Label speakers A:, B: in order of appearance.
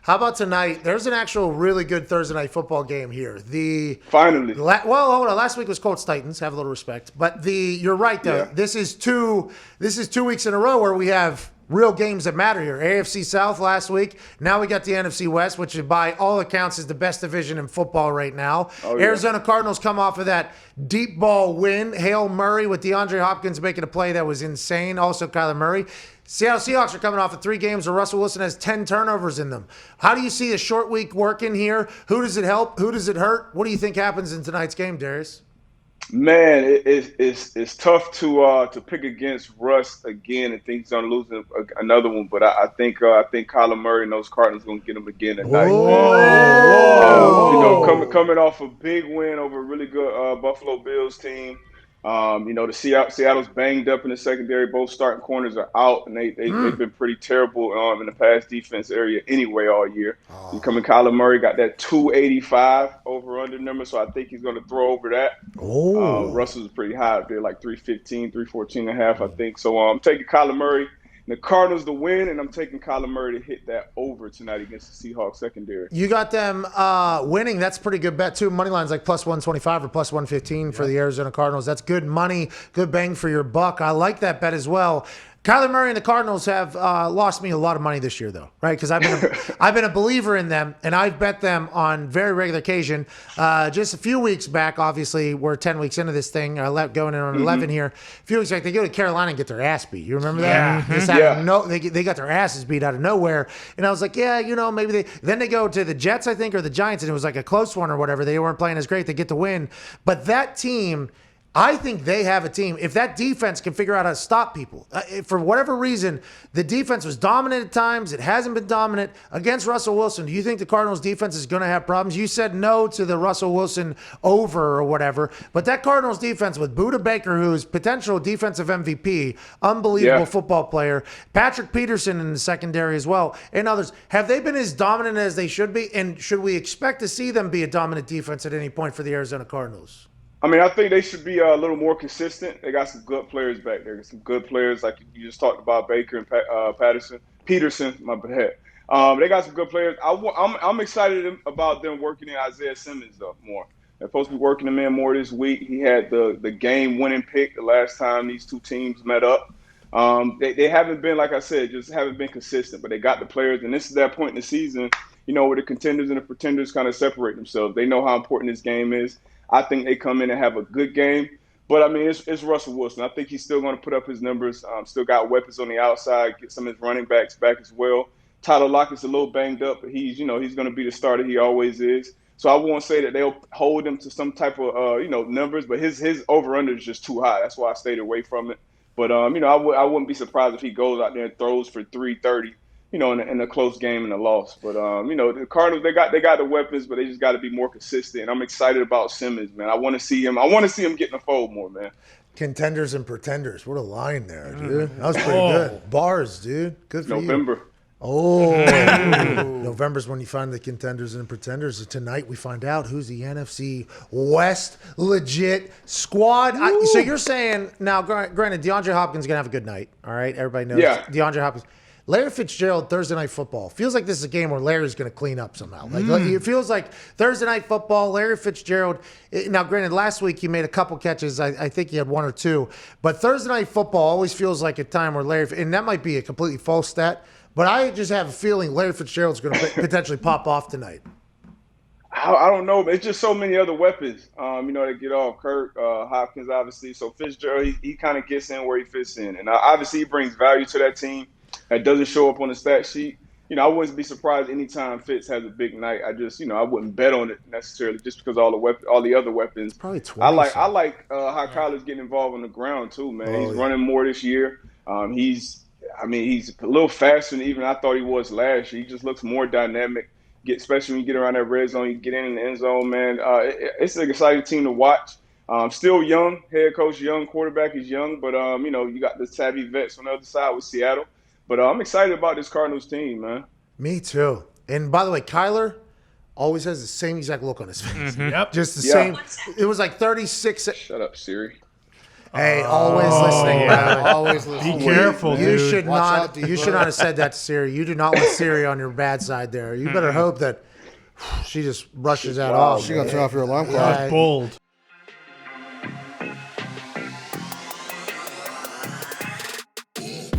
A: How about tonight? There's an actual really good Thursday night football game here.
B: Finally.
A: Well, hold on. Last week was Colts Titans. Have a little respect. But you're right though.
B: Yeah.
A: This is 2 weeks in a row where we have real games that matter here. AFC South last week. Now we got the NFC West, which by all accounts is the best division in football right now.
B: Oh, yeah.
A: Arizona Cardinals come off of that deep ball win. Hail Murray with DeAndre Hopkins making a play that was insane. Also Kyler Murray. Seattle Seahawks are coming off of 3 games where Russell Wilson has 10 turnovers in them. How do you see a short week working here? Who does it help? Who does it hurt? What do you think happens in tonight's game, Darius?
B: Man, it's tough to pick against Russ again and think he's gonna lose another one. But I think Kyler Murray and those Cardinals gonna get him again tonight. Coming off a big win over a really good Buffalo Bills team. The Seattle's banged up in the secondary. Both starting corners are out, and they've been pretty terrible in the pass defense area anyway all year. Kyler Murray got that 285 over-under number, so I think he's going to throw over that. Russell's pretty high up there, like 315, 314 and a half, I think. So I'm taking Kyler Murray. The Cardinals to win, and I'm taking Kyler Murray to hit that over tonight against the Seahawks secondary.
A: You got them winning. That's a pretty good bet, too. Money line's like plus 125 or plus 115 for the Arizona Cardinals. That's good money, good bang for your buck. I like that bet as well. Kyler Murray and the Cardinals have lost me a lot of money this year, though, right? Because I've been a believer in them, and I've bet them on very regular occasion. Just a few weeks back, obviously, we're 10 weeks into this thing. Going in on 11 here. A few weeks back, they go to Carolina and get their ass beat. You remember that? They got their asses beat out of nowhere. And I was like, maybe Then they go to the Jets, I think, or the Giants, and it was like a close one or whatever. They weren't playing as great. They get the win. But that team, I think they have a team. If that defense can figure out how to stop people, for whatever reason, the defense was dominant at times. It hasn't been dominant against Russell Wilson. Do you think the Cardinals defense is going to have problems? You said no to the Russell Wilson over or whatever, but that Cardinals defense with Budda Baker, who's potential defensive MVP, unbelievable football player, Patrick Peterson in the secondary as well, and others, have they been as dominant as they should be? And should we expect to see them be a dominant defense at any point for the Arizona Cardinals?
B: I mean, I think they should be a little more consistent. They got some good players back there. Some good players like you just talked about, Baker and Peterson. My bad. They got some good players. I'm excited about them working in Isaiah Simmons though more. They're supposed to be working him in more this week. He had the game-winning pick the last time these two teams met up. They haven't been, like I said, just haven't been consistent. But they got the players, and this is that point in the season, where the contenders and the pretenders kind of separate themselves. They know how important this game is. I think they come in and have a good game. But, I mean, it's Russell Wilson. I think he's still going to put up his numbers. Still got weapons on the outside, get some of his running backs back as well. Tyler Lockett's a little banged up, but he's going to be the starter he always is. So I won't say that they'll hold him to some type of, numbers, but his over-under is just too high. That's why I stayed away from it. But, I wouldn't be surprised if he goes out there and throws for 330. In a close game and a loss. But, the Cardinals, they got the weapons, but they just got to be more consistent. And I'm excited about Simmons, man. I want to see him get in the fold more, man.
A: Contenders and pretenders. What a line there, dude. That was pretty good. Bars, dude. Good for
B: November.
A: November's when you find the contenders and pretenders. Tonight we find out who's the NFC West legit squad. So you're saying, now, granted, DeAndre Hopkins is going to have a good night. All right? Everybody knows DeAndre Hopkins. Larry Fitzgerald, Thursday Night Football. Feels like this is a game where Larry's going to clean up somehow. It feels like Thursday Night Football, Larry Fitzgerald. Now, granted, last week he made a couple catches. I think he had 1 or 2. But Thursday Night Football always feels like a time where Larry, and that might be a completely false stat, but I just have a feeling Larry Fitzgerald's going to potentially pop off tonight.
B: I don't know, but it's just so many other weapons, that get off. Kirk, Hopkins, obviously. So Fitzgerald, he kind of gets in where he fits in. And obviously he brings value to that team. That doesn't show up on the stat sheet. I wouldn't be surprised anytime Fitz has a big night. I just, I wouldn't bet on it necessarily just because all the other weapons.
A: Probably 20.
B: I like how Kyler's getting involved on the ground too, man. He's running more this year. He's a little faster than even I thought he was last year. He just looks more dynamic. Especially when you get around that red zone, you get in the end zone, man. It's an exciting team to watch. Still young, head coach young, quarterback is young, but you got the savvy vets on the other side with Seattle. But I'm excited about this Cardinals team, man.
A: Me too. And by the way, Kyler always has the same exact look on his face.
C: Yep.
A: Just the same. It was like 36.
B: Shut up, Siri.
A: Hey, always listening,
C: yeah.
A: brother.
D: Always listen.
C: Be careful,
A: You
C: dude.
A: should
D: Watch
A: not.
D: out,
A: You
D: dude.
A: should not have said that to Siri. You do not want Siri on your bad side there. You better hope that she just brushes that
B: Wow.
A: off.
D: She gonna turn off your alarm clock.
A: Yeah.
C: Bold.